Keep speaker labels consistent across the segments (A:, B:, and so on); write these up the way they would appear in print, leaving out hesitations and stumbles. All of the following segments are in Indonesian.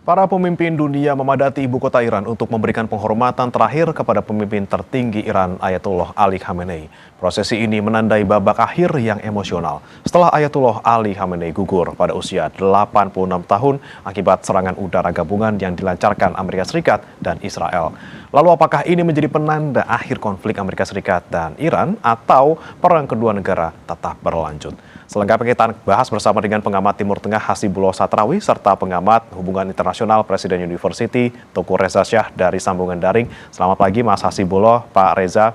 A: Para pemimpin dunia memadati ibu kota Iran untuk memberikan penghormatan terakhir kepada pemimpin tertinggi Iran Ayatollah Ali Khamenei. Prosesi ini menandai babak akhir yang emosional setelah Ayatollah Ali Khamenei gugur pada usia 86 tahun akibat serangan udara gabungan yang dilancarkan Amerika Serikat dan Israel. Lalu apakah ini menjadi penanda akhir konflik Amerika Serikat dan Iran atau perang kedua negara tetap berlanjut? Selengkapnya kita bahas bersama dengan pengamat Timur Tengah Hasibullah Satrawi serta pengamat hubungan internasional Presiden University Teuku Reza Shah dari sambungan daring. Selamat pagi Mas Hasibullah, Pak Reza.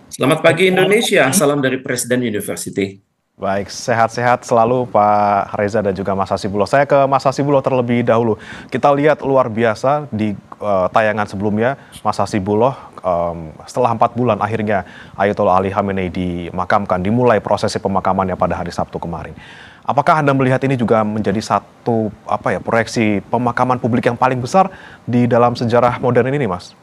B: Selamat pagi Indonesia, salam dari Presiden University.
A: Baik, sehat-sehat selalu Pak Reza dan juga Mas Hasibullah. Saya ke Mas Hasibullah terlebih dahulu. Kita lihat luar biasa di tayangan sebelumnya, Mas Hasibullah, setelah 4 bulan akhirnya Ayatollah Ali Khamenei dimakamkan, dimulai prosesi pemakamannya pada hari Sabtu kemarin. Apakah Anda melihat ini juga menjadi satu proyeksi pemakaman publik yang paling besar di dalam sejarah modern ini, Mas?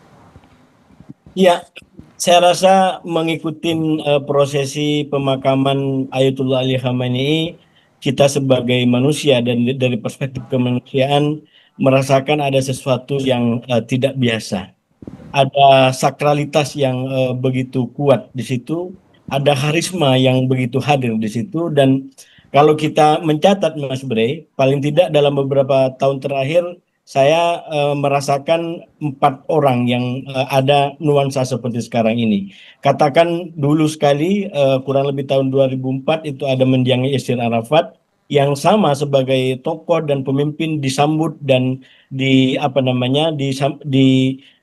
C: Ya, saya rasa mengikuti prosesi pemakaman Ayatollah Ali Khamenei, kita sebagai manusia dan dari perspektif kemanusiaan merasakan ada sesuatu yang tidak biasa. Ada sakralitas yang begitu kuat di situ, ada karisma yang begitu hadir di situ, dan kalau kita mencatat Mas Bre, paling tidak dalam beberapa tahun terakhir saya merasakan 4 orang yang ada nuansa seperti sekarang ini. Katakan dulu sekali kurang lebih tahun 2004 itu ada mendiang Yasir Arafat yang sama sebagai tokoh dan pemimpin disambut dan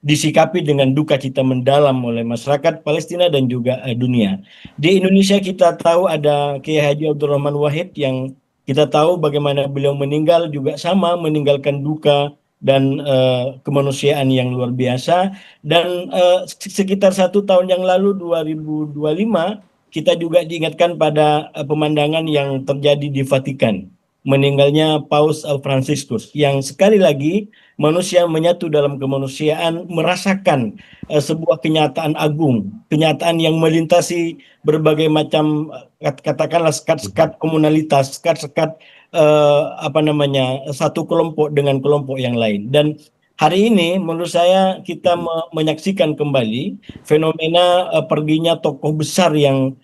C: disikapi dengan duka cita mendalam oleh masyarakat Palestina dan juga dunia. Di Indonesia kita tahu ada Kiai Haji Abdurrahman Wahid yang kita tahu bagaimana beliau meninggal juga sama meninggalkan duka dan kemanusiaan yang luar biasa. Dan sekitar 1 tahun yang lalu 2025 kita juga diingatkan pada pemandangan yang terjadi di Vatikan, meninggalnya Paus Fransiskus yang sekali lagi manusia menyatu dalam kemanusiaan merasakan sebuah kenyataan agung, kenyataan yang melintasi berbagai macam katakanlah sekat-sekat komunalitas, sekat-sekat satu kelompok dengan kelompok yang lain. Dan hari ini menurut saya kita menyaksikan kembali fenomena perginya tokoh besar yang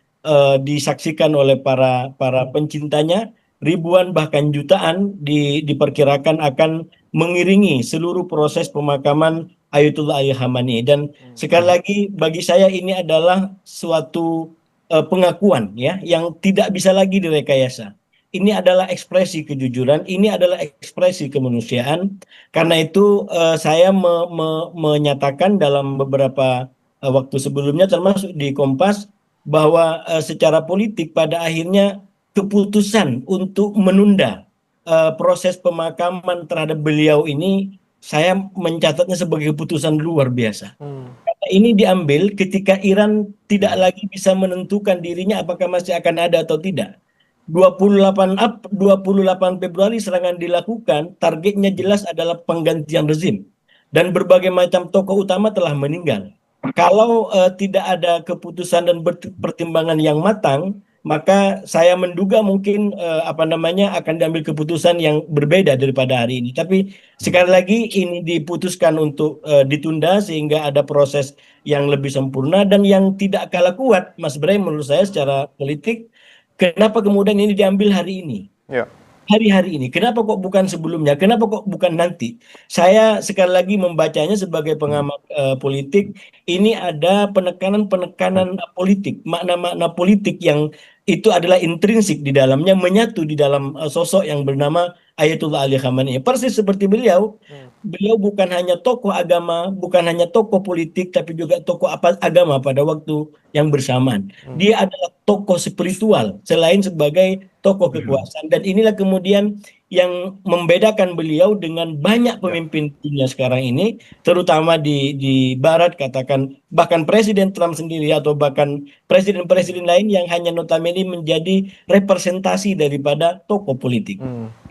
C: disaksikan oleh para pencintanya. Ribuan bahkan jutaan diperkirakan akan mengiringi seluruh proses pemakaman Ayatollah Ali Khamenei. Dan sekali lagi bagi saya ini adalah suatu pengakuan ya yang tidak bisa lagi direkayasa. Ini adalah ekspresi kejujuran, ini adalah ekspresi kemanusiaan. Karena itu saya menyatakan dalam beberapa waktu sebelumnya termasuk di Kompas bahwa secara politik pada akhirnya keputusan untuk menunda proses pemakaman terhadap beliau ini saya mencatatnya sebagai keputusan luar biasa. Karena ini diambil ketika Iran tidak lagi bisa menentukan dirinya apakah masih akan ada atau tidak. 28 Februari serangan dilakukan, targetnya jelas adalah penggantian rezim. Dan berbagai macam tokoh utama telah meninggal. Kalau tidak ada keputusan dan pertimbangan yang matang, maka saya menduga mungkin akan diambil keputusan yang berbeda daripada hari ini. Tapi sekali lagi ini diputuskan untuk ditunda sehingga ada proses yang lebih sempurna dan yang tidak kalah kuat, Mas Bray, menurut saya secara politik. Kenapa kemudian ini diambil hari ini?
A: Ya.
C: Hari-hari ini. Kenapa kok bukan sebelumnya? Kenapa kok bukan nanti? Saya sekali lagi membacanya sebagai pengamat politik, ini ada penekanan-penekanan politik, makna-makna politik yang itu adalah intrinsik di dalamnya, menyatu di dalam sosok yang bernama Ayatollah Ali Khamenei. Persis seperti beliau, beliau bukan hanya tokoh agama, bukan hanya tokoh politik, tapi juga tokoh agama pada waktu yang bersamaan. Dia adalah tokoh spiritual, selain sebagai tokoh kekuasaan. Dan inilah kemudian yang membedakan beliau dengan banyak pemimpin dunia sekarang ini, terutama di Barat, katakan bahkan Presiden Trump sendiri atau bahkan presiden-presiden lain yang hanya notabene menjadi representasi daripada tokoh politik.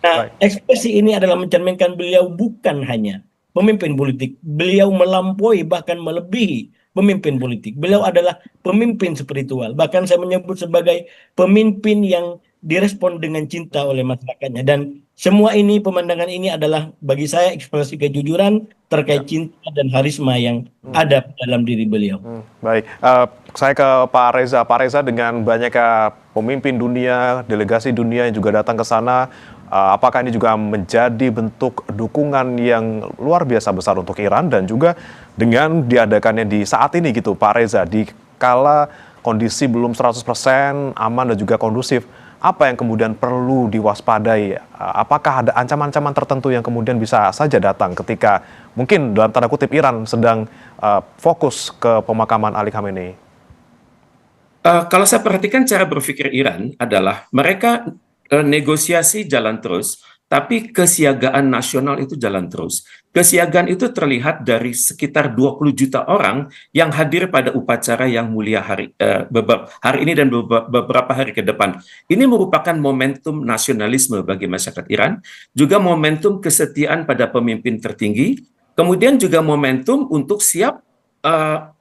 C: Nah, ekspresi ini adalah mencerminkan beliau bukan hanya pemimpin politik, beliau melampaui bahkan melebihi pemimpin politik. Beliau adalah pemimpin spiritual, bahkan saya menyebut sebagai pemimpin yang direspon dengan cinta oleh masyarakatnya. Dan semua ini, pemandangan ini adalah bagi saya ekspresi kejujuran terkait cinta dan harisma yang ada dalam diri beliau.
A: Baik, saya ke Pak Reza. Pak Reza, dengan banyaknya pemimpin dunia, delegasi dunia yang juga datang ke sana, apakah ini juga menjadi bentuk dukungan yang luar biasa besar untuk Iran, dan juga dengan diadakannya di saat ini gitu Pak Reza, di kala kondisi belum 100% aman dan juga kondusif, apa yang kemudian perlu diwaspadai? Apakah ada ancaman-ancaman tertentu yang kemudian bisa saja datang ketika mungkin dalam tanda kutip Iran sedang fokus ke pemakaman Ali Khamenei?
B: Kalau saya perhatikan cara berpikir Iran adalah mereka negosiasi jalan terus, tapi kesiagaan nasional itu jalan terus. Kesiagaan itu terlihat dari sekitar 20 juta orang yang hadir pada upacara yang mulia hari ini dan beberapa hari ke depan. Ini merupakan momentum nasionalisme bagi masyarakat Iran, juga momentum kesetiaan pada pemimpin tertinggi, kemudian juga momentum untuk siap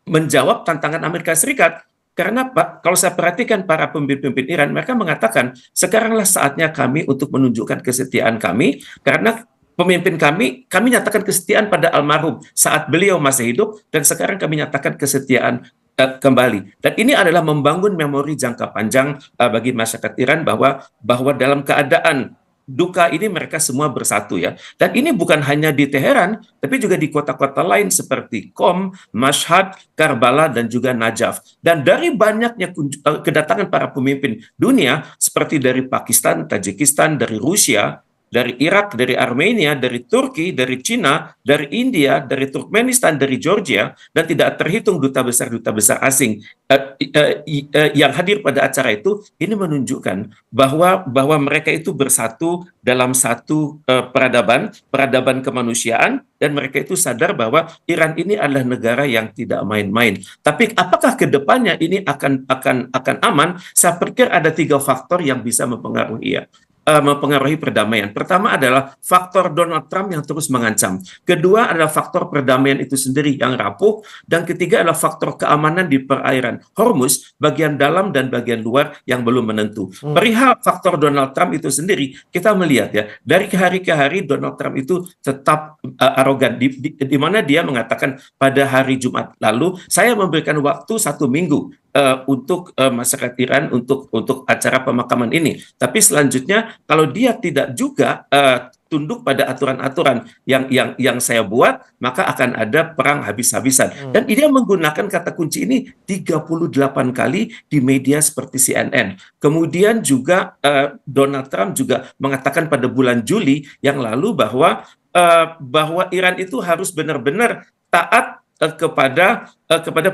B: menjawab tantangan Amerika Serikat. Karena Pak, kalau saya perhatikan para pemimpin Iran, mereka mengatakan sekaranglah saatnya kami untuk menunjukkan kesetiaan kami, karena pemimpin kami nyatakan kesetiaan pada almarhum saat beliau masih hidup, dan sekarang kami nyatakan kesetiaan kembali. Dan ini adalah membangun memori jangka panjang bagi masyarakat Iran bahwa dalam keadaan duka ini mereka semua bersatu ya. Dan ini bukan hanya di Teheran, tapi juga di kota-kota lain seperti Qom, Mashhad, Karbala, dan juga Najaf. Dan dari banyaknya kedatangan para pemimpin dunia, seperti dari Pakistan, Tajikistan, dari Rusia, dari Irak, dari Armenia, dari Turki, dari Cina, dari India, dari Turkmenistan, dari Georgia, dan tidak terhitung duta besar asing yang hadir pada acara itu. Ini menunjukkan bahwa mereka itu bersatu dalam satu peradaban kemanusiaan, dan mereka itu sadar bahwa Iran ini adalah negara yang tidak main-main. Tapi apakah ke depannya ini akan aman? Saya pikir ada 3 faktor yang bisa mempengaruhi perdamaian. Pertama adalah faktor Donald Trump yang terus mengancam. Kedua adalah faktor perdamaian itu sendiri yang rapuh. Dan ketiga adalah faktor keamanan di perairan Hormuz, bagian dalam dan bagian luar yang belum menentu. Perihal faktor Donald Trump itu sendiri, kita melihat ya, dari hari ke hari Donald Trump itu tetap arogan. Di mana dia mengatakan pada hari Jumat lalu, saya memberikan waktu 1 minggu untuk masyarakat Iran untuk acara pemakaman ini. Tapi selanjutnya kalau dia tidak juga tunduk pada aturan-aturan yang saya buat, maka akan ada perang habis-habisan. Dan dia menggunakan kata kunci ini 38 kali di media seperti CNN. Kemudian juga Donald Trump juga mengatakan pada bulan Juli yang lalu bahwa Iran itu harus benar-benar taat kepada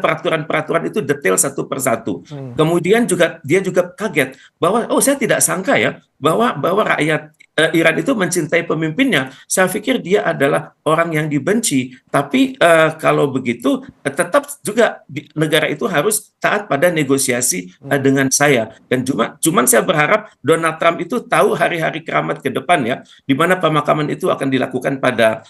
B: peraturan-peraturan itu detail satu persatu. Kemudian juga dia juga kaget bahwa saya tidak sangka ya bahwa rakyat Iran itu mencintai pemimpinnya. Saya pikir dia adalah orang yang dibenci. Tapi kalau begitu tetap juga negara itu harus taat pada negosiasi dengan saya. Dan cuman saya berharap Donald Trump itu tahu hari-hari keramat ke depan ya, di mana pemakaman itu akan dilakukan pada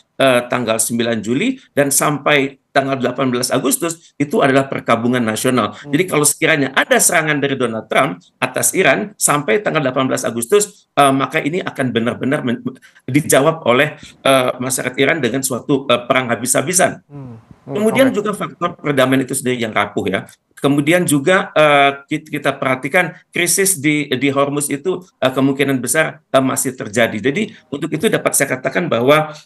B: tanggal 9 Juli dan sampai tanggal 18 Agustus itu adalah perkabungan nasional. Jadi kalau sekiranya ada serangan dari Donald Trump atas Iran sampai tanggal 18 Agustus, maka ini akan benar-benar dijawab oleh masyarakat Iran dengan suatu perang habis-habisan. Kemudian juga faktor perdamaian itu sendiri yang rapuh ya. Kemudian juga kita perhatikan krisis di Hormuz itu kemungkinan besar masih terjadi. Jadi untuk itu dapat saya katakan bahwa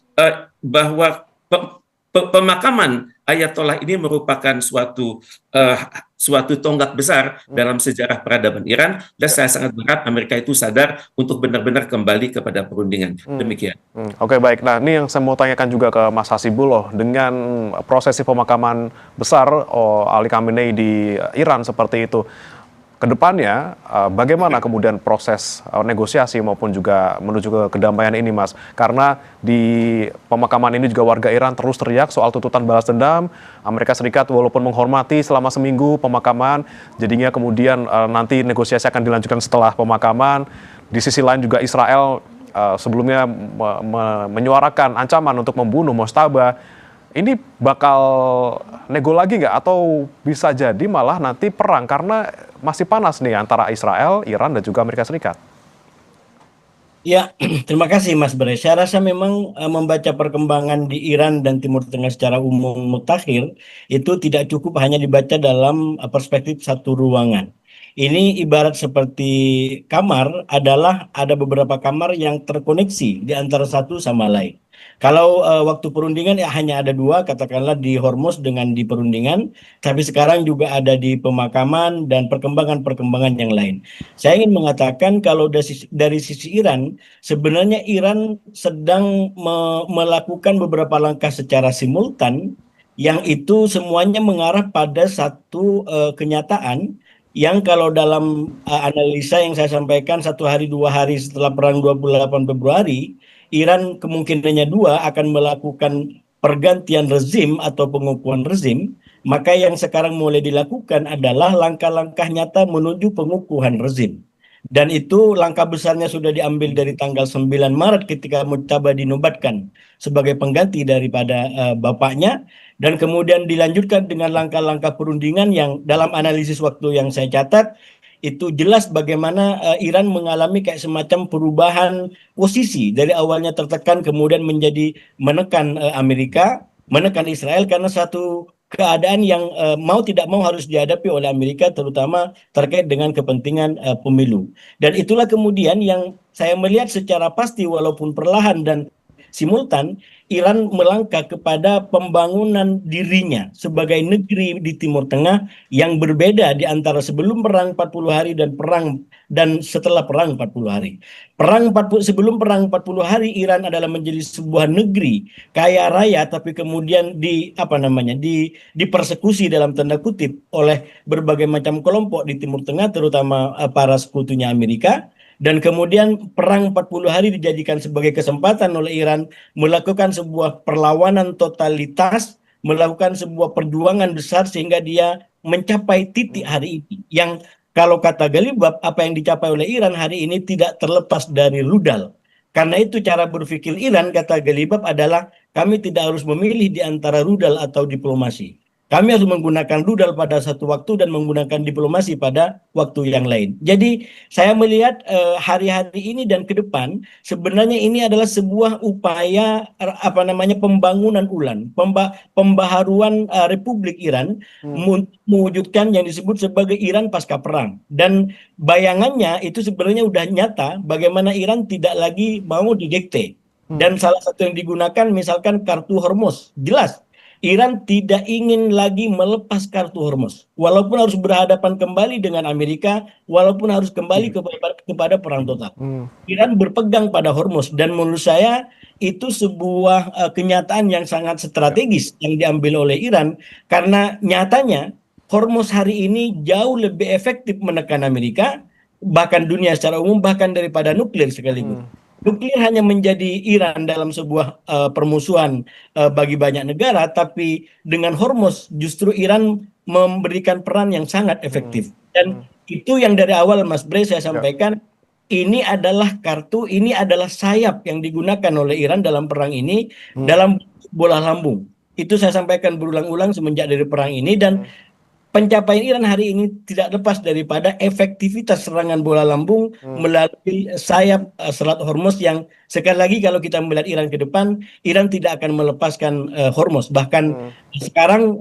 B: pemakaman Ayatollah ini merupakan suatu tonggak besar dalam sejarah peradaban Iran, dan saya sangat berharap Amerika itu sadar untuk benar-benar kembali kepada perundingan. Demikian.
A: Oke, baik. Nah, ini yang saya mau tanyakan juga ke Mas Hasibullah, dengan prosesi pemakaman besar Ali Khamenei di Iran seperti itu. Kedepannya, bagaimana kemudian proses negosiasi maupun juga menuju ke kedamaian ini, Mas? Karena di pemakaman ini juga warga Iran terus teriak soal tuntutan balas dendam. Amerika Serikat walaupun menghormati selama seminggu pemakaman, jadinya kemudian nanti negosiasi akan dilanjutkan setelah pemakaman. Di sisi lain juga Israel sebelumnya menyuarakan ancaman untuk membunuh Mojtaba. Ini bakal nego lagi nggak? Atau bisa jadi malah nanti perang, karena masih panas nih antara Israel, Iran, dan juga Amerika Serikat?
C: Ya, terima kasih Mas Bre. Saya rasa memang membaca perkembangan di Iran dan Timur Tengah secara umum mutakhir itu tidak cukup hanya dibaca dalam perspektif satu ruangan. Ini ibarat seperti kamar adalah ada beberapa kamar yang terkoneksi di antara satu sama lain. Kalau waktu perundingan ya hanya ada dua, katakanlah di Hormuz dengan di perundingan, tapi sekarang juga ada di pemakaman dan perkembangan-perkembangan yang lain. Saya ingin mengatakan kalau dari sisi Iran, sebenarnya Iran sedang melakukan beberapa langkah secara simultan yang itu semuanya mengarah pada satu kenyataan yang kalau dalam analisa yang saya sampaikan 1 hari 2 hari setelah perang 28 Februari, Iran kemungkinannya dua akan melakukan pergantian rezim atau pengukuhan rezim, maka yang sekarang mulai dilakukan adalah langkah-langkah nyata menuju pengukuhan rezim. Dan itu langkah besarnya sudah diambil dari tanggal 9 Maret ketika Mujtaba dinobatkan sebagai pengganti daripada bapaknya, dan kemudian dilanjutkan dengan langkah-langkah perundingan yang dalam analisis waktu yang saya catat itu jelas bagaimana Iran mengalami kayak semacam perubahan posisi dari awalnya tertekan kemudian menjadi menekan Amerika, menekan Israel karena satu keadaan yang mau tidak mau harus dihadapi oleh Amerika terutama terkait dengan kepentingan pemilu. Dan itulah kemudian yang saya melihat secara pasti walaupun perlahan dan simultan Iran melangkah kepada pembangunan dirinya sebagai negeri di Timur Tengah yang berbeda di antara sebelum perang 40 hari dan perang dan setelah perang 40 hari. Sebelum perang 40 hari Iran adalah menjadi sebuah negeri kaya raya tapi kemudian dipersekusi dalam tanda kutip oleh berbagai macam kelompok di Timur Tengah terutama para sekutunya Amerika. Dan kemudian perang 40 hari dijadikan sebagai kesempatan oleh Iran melakukan sebuah perlawanan totalitas, melakukan sebuah perjuangan besar sehingga dia mencapai titik hari ini. Yang kalau kata Galibab, apa yang dicapai oleh Iran hari ini tidak terlepas dari rudal. Karena itu cara berpikir Iran, kata Galibab, adalah kami tidak harus memilih di antara rudal atau diplomasi. Kami harus menggunakan rudal pada satu waktu dan menggunakan diplomasi pada waktu yang lain. Jadi saya melihat hari-hari ini dan ke depan sebenarnya ini adalah sebuah upaya pembangunan ulang, pembaharuan Republik Iran mewujudkan yang disebut sebagai Iran pasca perang. Dan bayangannya itu sebenarnya sudah nyata bagaimana Iran tidak lagi mau didikte. Dan salah satu yang digunakan misalkan kartu Hormuz, jelas Iran tidak ingin lagi melepas kartu Hormuz, walaupun harus berhadapan kembali dengan Amerika, walaupun harus kembali kepada perang total. Iran berpegang pada Hormuz, dan menurut saya itu sebuah kenyataan yang sangat strategis yang diambil oleh Iran, karena nyatanya Hormuz hari ini jauh lebih efektif menekan Amerika, bahkan dunia secara umum, bahkan daripada nuklir sekaligus. Nuklir hanya menjadi Iran dalam sebuah permusuhan bagi banyak negara, tapi dengan Hormuz justru Iran memberikan peran yang sangat efektif. Dan itu yang dari awal Mas Bre saya sampaikan, ini adalah kartu, ini adalah sayap yang digunakan oleh Iran dalam perang ini dalam bola lambung. Itu saya sampaikan berulang-ulang semenjak dari perang ini, dan pencapaian Iran hari ini tidak lepas daripada efektivitas serangan bola lambung melalui sayap Selat Hormuz yang sekali lagi kalau kita melihat Iran ke depan, Iran tidak akan melepaskan Hormuz. Bahkan sekarang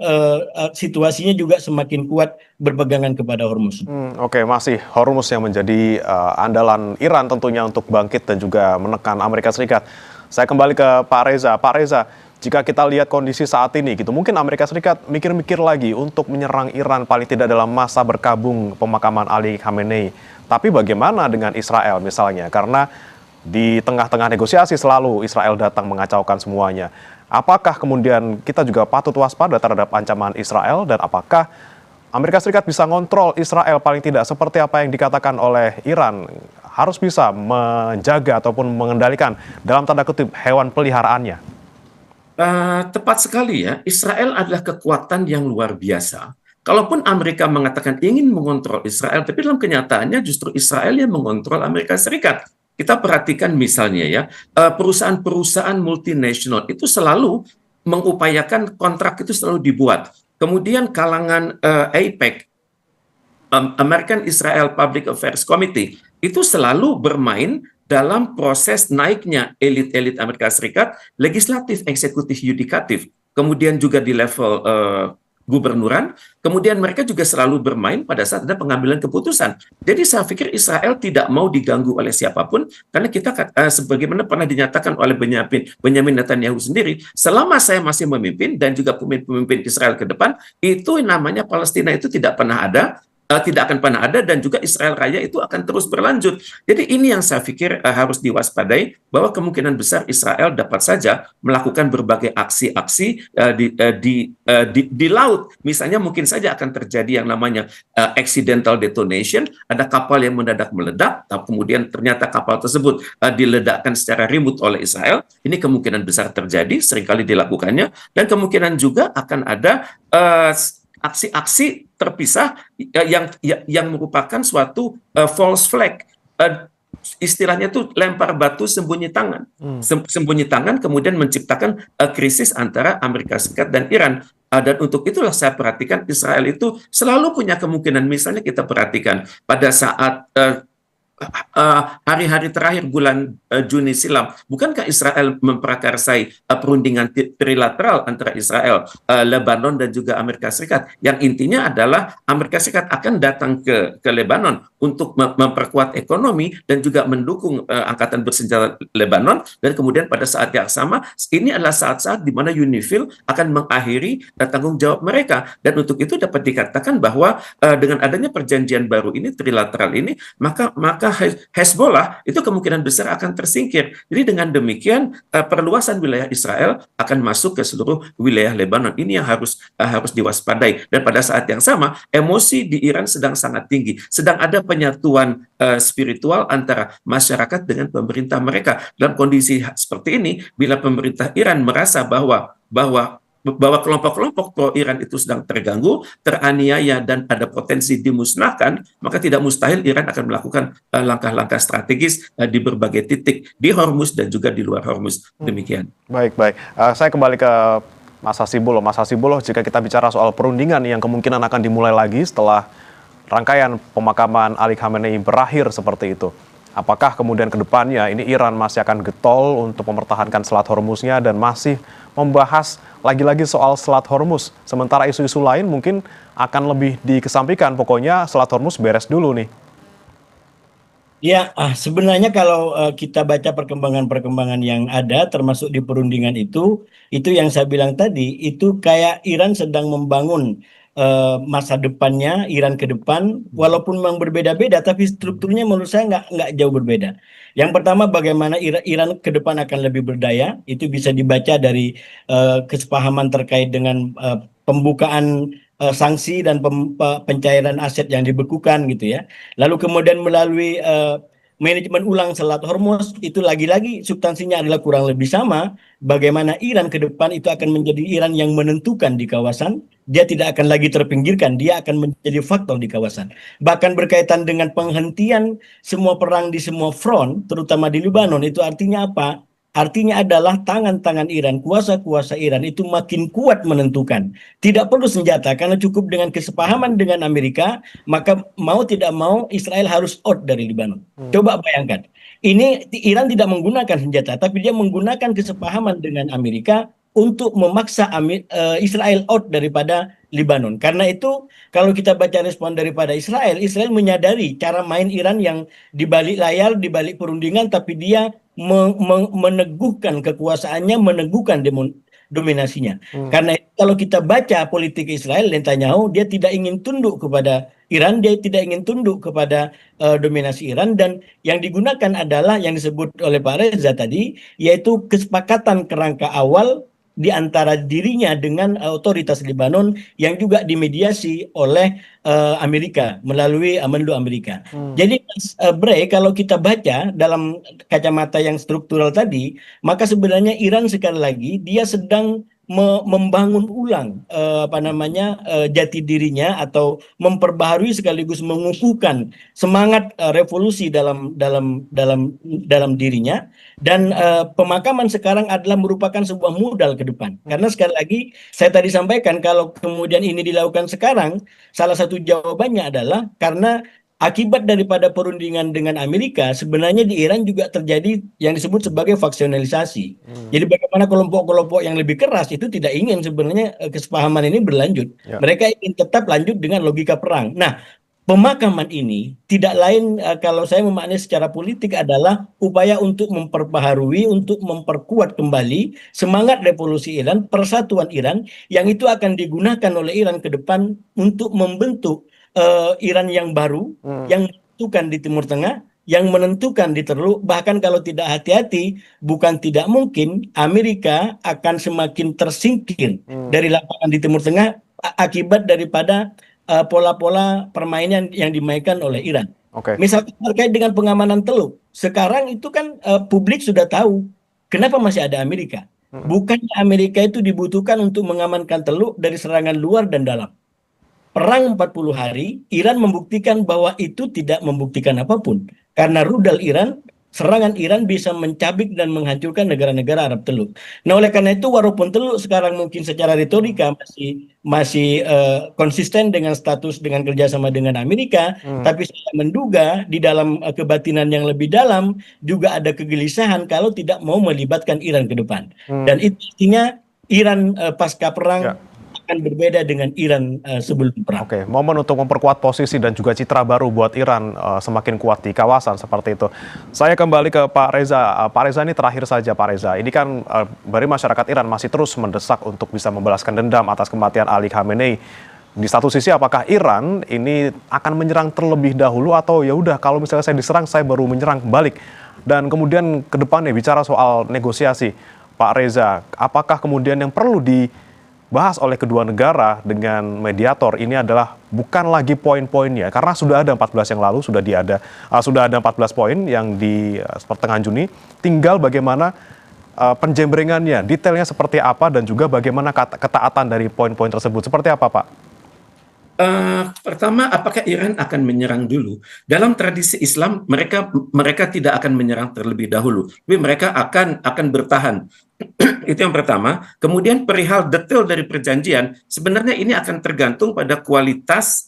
C: situasinya juga semakin kuat berpegangan kepada Hormuz.
A: Oke, masih Hormuz yang menjadi andalan Iran tentunya untuk bangkit dan juga menekan Amerika Serikat. Saya kembali ke Pak Reza. Pak Reza, jika kita lihat kondisi saat ini gitu, mungkin Amerika Serikat mikir-mikir lagi untuk menyerang Iran paling tidak dalam masa berkabung pemakaman Ali Khamenei. Tapi bagaimana dengan Israel misalnya? Karena di tengah-tengah negosiasi selalu Israel datang mengacaukan semuanya. Apakah kemudian kita juga patut waspada terhadap ancaman Israel, dan apakah Amerika Serikat bisa ngontrol Israel paling tidak seperti apa yang dikatakan oleh Iran, harus bisa menjaga ataupun mengendalikan dalam tanda kutip hewan peliharaannya?
B: Tepat sekali ya, Israel adalah kekuatan yang luar biasa. Kalaupun Amerika mengatakan ingin mengontrol Israel, tapi dalam kenyataannya justru Israel yang mengontrol Amerika Serikat. Kita perhatikan misalnya ya, perusahaan-perusahaan multinasional itu selalu mengupayakan kontrak itu selalu dibuat. Kemudian kalangan AIPAC, American Israel Public Affairs Committee, itu selalu bermain dalam proses naiknya elit-elit Amerika Serikat, legislatif, eksekutif, yudikatif, kemudian juga di level gubernuran, kemudian mereka juga selalu bermain pada saat ada pengambilan keputusan. Jadi saya pikir Israel tidak mau diganggu oleh siapapun, karena kita sebagaimana pernah dinyatakan oleh Benyamin Netanyahu sendiri, selama saya masih memimpin dan juga pemimpin Israel ke depan, itu namanya Palestina itu tidak pernah ada, tidak akan pernah ada, dan juga Israel Raya itu akan terus berlanjut. Jadi ini yang saya pikir harus diwaspadai, bahwa kemungkinan besar Israel dapat saja melakukan berbagai aksi-aksi di laut. Misalnya mungkin saja akan terjadi yang namanya accidental detonation, ada kapal yang mendadak meledak, kemudian ternyata kapal tersebut diledakkan secara remote oleh Israel. Ini kemungkinan besar terjadi, seringkali dilakukannya, dan kemungkinan juga akan ada aksi-aksi terpisah yang merupakan suatu false flag. Istilahnya tuh lempar batu sembunyi tangan. Sembunyi tangan kemudian menciptakan krisis antara Amerika Serikat dan Iran. Dan untuk itulah saya perhatikan Israel itu selalu punya kemungkinan. Misalnya kita perhatikan pada saat hari-hari terakhir bulan Juni silam, bukankah Israel memprakarsai perundingan trilateral antara Israel, Lebanon, dan juga Amerika Serikat, yang intinya adalah Amerika Serikat akan datang ke Lebanon untuk memperkuat ekonomi dan juga mendukung angkatan bersenjata Lebanon, dan kemudian pada saat yang sama, ini adalah saat-saat di mana UNIFIL akan mengakhiri tanggung jawab mereka, dan untuk itu dapat dikatakan bahwa dengan adanya perjanjian baru ini, trilateral ini, maka Hezbollah itu kemungkinan besar akan tersingkir. Jadi dengan demikian perluasan wilayah Israel akan masuk ke seluruh wilayah Lebanon. Ini yang harus diwaspadai. Dan pada saat yang sama, emosi di Iran sedang sangat tinggi. Sedang ada penyatuan spiritual antara masyarakat dengan pemerintah mereka. Dalam kondisi seperti ini, bila pemerintah Iran merasa bahwa kelompok-kelompok pro-Iran itu sedang terganggu, teraniaya, dan ada potensi dimusnahkan, maka tidak mustahil Iran akan melakukan langkah-langkah strategis di berbagai titik di Hormuz dan juga di luar Hormuz. Demikian.
A: Baik. Saya kembali ke Mas Hasibuloh. Mas Hasibuloh, jika kita bicara soal perundingan yang kemungkinan akan dimulai lagi setelah rangkaian pemakaman Ali Khamenei berakhir seperti itu, apakah kemudian ke depannya ini Iran masih akan getol untuk mempertahankan Selat Hormuznya dan masih membahas lagi-lagi soal Selat Hormuz, sementara isu-isu lain mungkin akan lebih dikesampingkan, pokoknya Selat Hormuz beres dulu nih?
C: Ya, sebenarnya kalau kita baca perkembangan-perkembangan yang ada, termasuk di perundingan itu yang saya bilang tadi, itu kayak Iran sedang membangun masa depannya, Iran ke depan, walaupun memang berbeda-beda, tapi strukturnya menurut saya nggak jauh berbeda. Yang pertama, bagaimana Iran ke depan akan lebih berdaya, itu bisa dibaca dari kesepahaman terkait dengan pembukaan sanksi dan pencairan aset yang dibekukan gitu ya. Lalu kemudian melalui manajemen ulang Selat Hormuz, itu lagi-lagi substansinya adalah kurang lebih sama. Bagaimana Iran ke depan itu akan menjadi Iran yang menentukan di kawasan. Dia tidak akan lagi terpinggirkan, dia akan menjadi faktor di kawasan. Bahkan berkaitan dengan penghentian semua perang di semua front, terutama di Lebanon, itu artinya apa? Artinya adalah tangan-tangan Iran, kuasa-kuasa Iran itu makin kuat menentukan. Tidak perlu senjata, karena cukup dengan kesepahaman dengan Amerika, maka mau tidak mau Israel harus out dari Lebanon. Coba bayangkan, ini Iran tidak menggunakan senjata, tapi dia menggunakan kesepahaman dengan Amerika untuk memaksa Israel out daripada Lebanon. Karena itu, kalau kita baca respon daripada Israel menyadari cara main Iran yang di balik layar, di balik perundingan, tapi dia meneguhkan kekuasaannya, meneguhkan dominasinya. Karena itu, kalau kita baca politik Israel, Netanyahu, dia tidak ingin tunduk kepada Iran, dia tidak ingin tunduk kepada dominasi Iran, dan yang digunakan adalah yang disebut oleh Pak Reza tadi, yaitu kesepakatan kerangka awal di antara dirinya dengan otoritas Lebanon yang juga dimediasi oleh Amerika melalui Menlu Amerika. Jadi Bre, kalau kita baca dalam kacamata yang struktural tadi, maka sebenarnya Iran sekali lagi dia sedang membangun ulang jati dirinya, atau memperbaharui sekaligus mengukuhkan semangat revolusi dalam dirinya. Dan pemakaman sekarang adalah merupakan sebuah modal ke depan, karena sekali lagi saya tadi sampaikan, kalau kemudian ini dilakukan sekarang, salah satu jawabannya adalah karena akibat daripada perundingan dengan Amerika, sebenarnya di Iran juga terjadi yang disebut sebagai faksionalisasi. Jadi bagaimana kelompok-kelompok yang lebih keras itu tidak ingin sebenarnya kesepahaman ini berlanjut.
A: Ya.
C: Mereka ingin tetap lanjut dengan logika perang. Nah, pemakaman ini tidak lain kalau saya memaknai secara politik adalah upaya untuk memperbaharui, untuk memperkuat kembali semangat revolusi Iran, persatuan Iran yang itu akan digunakan oleh Iran ke depan untuk membentuk Iran yang baru, yang menentukan di Timur Tengah, yang menentukan di Teluk. Bahkan kalau tidak hati-hati, bukan tidak mungkin Amerika akan semakin tersingkir dari lapangan di Timur Tengah akibat daripada pola-pola permainan yang dimainkan oleh Iran.
A: Oke.
C: Misalnya terkait dengan pengamanan Teluk, sekarang itu kan publik sudah tahu kenapa masih ada Amerika. Bukannya Amerika itu dibutuhkan untuk mengamankan Teluk dari serangan luar dan dalam. Perang 40 hari, Iran membuktikan bahwa itu tidak membuktikan apapun. Karena rudal Iran, serangan Iran bisa mencabik dan menghancurkan negara-negara Arab Teluk. Nah, oleh karena itu walaupun Teluk sekarang mungkin secara retorika masih konsisten dengan status dengan kerjasama dengan Amerika, tapi saya menduga di dalam kebatinan yang lebih dalam juga ada kegelisahan kalau tidak mau melibatkan Iran ke depan. Dan itu artinya Iran pasca perang
A: Ya.
C: akan berbeda dengan Iran sebelum perang.
A: Oke, momen untuk memperkuat posisi dan juga citra baru buat Iran semakin kuat di kawasan seperti itu. Saya kembali ke Pak Reza. Pak Reza, ini terakhir saja Pak Reza. Ini kan dari masyarakat Iran masih terus mendesak untuk bisa membalaskan dendam atas kematian Ali Khamenei. Di satu sisi apakah Iran ini akan menyerang terlebih dahulu atau ya udah kalau misalnya saya diserang saya baru menyerang balik. Dan kemudian ke depannya bicara soal negosiasi, Pak Reza, apakah kemudian yang perlu dibahas oleh kedua negara dengan mediator ini adalah bukan lagi poin-poinnya karena sudah ada 14 yang lalu sudah ada 14 poin yang di pertengahan Juni, tinggal bagaimana penjembrengannya, detailnya seperti apa dan juga bagaimana ketaatan dari poin-poin tersebut seperti apa, Pak?
B: Pertama, apakah Iran akan menyerang dulu? Dalam tradisi Islam, mereka tidak akan menyerang terlebih dahulu, tapi mereka akan bertahan. Itu yang pertama. Kemudian perihal detail dari perjanjian, sebenarnya ini akan tergantung pada kualitas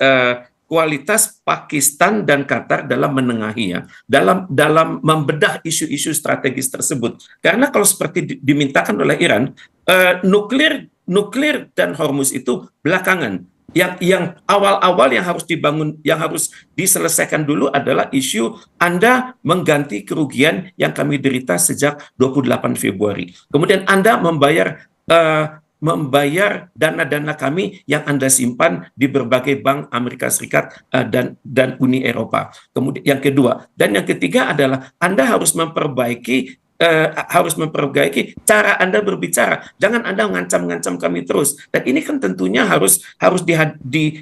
B: Pakistan dan Qatar dalam menengahinya, dalam membedah isu-isu strategis tersebut. Karena kalau seperti dimintakan oleh Iran, nuklir dan Hormuz itu belakangan. Yang awal-awal yang harus dibangun, yang harus diselesaikan dulu adalah isu Anda mengganti kerugian yang kami derita sejak 28 Februari. Kemudian Anda membayar dana-dana kami yang Anda simpan di berbagai bank Amerika Serikat dan Uni Eropa. Kemudian yang kedua dan yang ketiga adalah Anda harus memperbaiki cara Anda berbicara. Jangan Anda mengancam-ngancam kami terus. Dan ini kan tentunya harus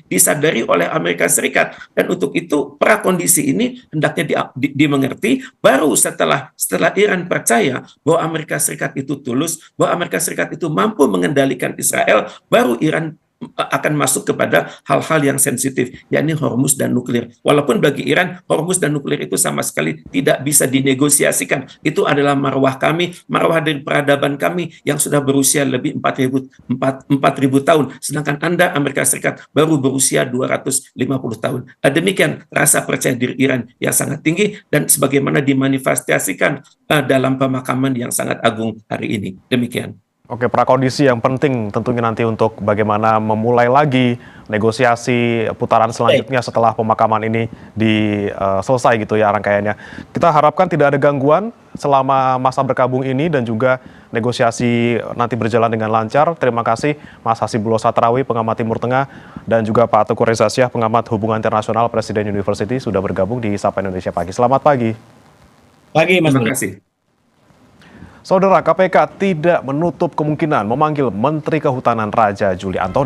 B: disadari oleh Amerika Serikat. Dan untuk itu prakondisi ini hendaknya dimengerti. Baru setelah Iran percaya bahwa Amerika Serikat itu tulus, bahwa Amerika Serikat itu mampu mengendalikan Israel, baru Iran akan masuk kepada hal-hal yang sensitif, yakni Hormuz dan nuklir. Walaupun bagi Iran, Hormuz dan nuklir itu sama sekali tidak bisa dinegosiasikan. Itu adalah marwah kami, marwah dari peradaban kami yang sudah berusia lebih 4.000 tahun. Sedangkan Anda, Amerika Serikat, baru berusia 250 tahun. Demikian rasa percaya diri Iran yang sangat tinggi dan sebagaimana dimanifestasikan dalam pemakaman yang sangat agung hari ini. Demikian.
A: Oke, prakondisi yang penting tentunya nanti untuk bagaimana memulai lagi negosiasi putaran selanjutnya setelah pemakaman ini selesai gitu ya rangkaiannya. Kita harapkan tidak ada gangguan selama masa berkabung ini dan juga negosiasi nanti berjalan dengan lancar. Terima kasih Mas Hasibullah Satrawi, pengamat Timur Tengah, dan juga Pak Teguh Reza Syah, pengamat hubungan internasional Presiden University sudah bergabung di Sapa Indonesia Pagi. Selamat pagi.
C: Pagi, Mas.
B: Terima kasih.
A: Saudara, KPK tidak menutup kemungkinan memanggil Menteri Kehutanan Raja Juli Antoni